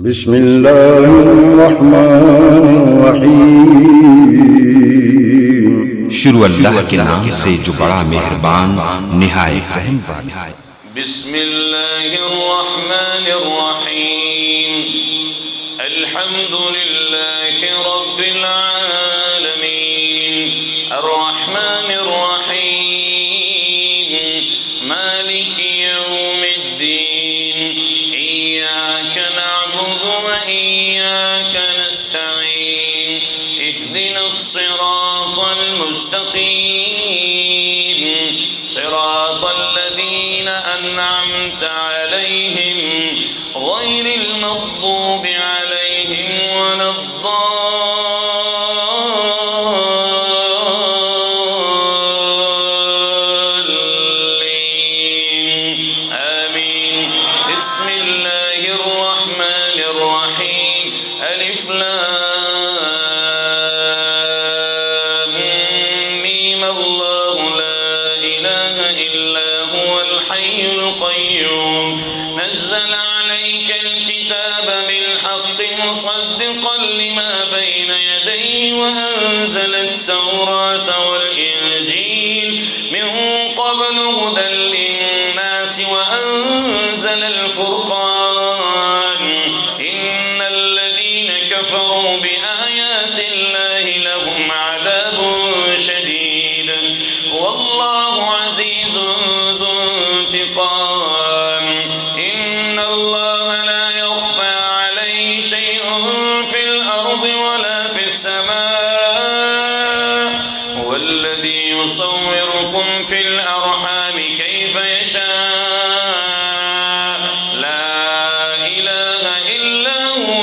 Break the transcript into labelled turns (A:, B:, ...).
A: بسم الله الرحمن الرحیم
B: شروع اللہ کے نام سے جو بڑا مہربان نہایت رحم والا ہے۔
C: بسم الله الرحمن الرحيم الحمد لله رب العالمين الرحمن الرحيم مالك يوم الدين إياك نعبد وإياك نستعين اهدنا الصراط المستقيم صراط الذين أنعمت عليهم غير المغضوب عليهم ولا الضالين آمين بسم الله الرحمن الرحيم ألف لام ميم الله لا إله إلا هو الحي القيوم نزل عليك الكتاب بالحق مصدقا لما بين يديه وأنزل التوراة والإنجيل من قبل هدى للناس وأنزل الفرقان إن الذين كفروا بآيات الله لهم عذاب شديد والله عزيز ذو انتقام إن الله لا يخفى عليه شيء في الأرض ولا في السماء هو الذي يصوركم في الأرحام كيف يشاء لا إله إلا هو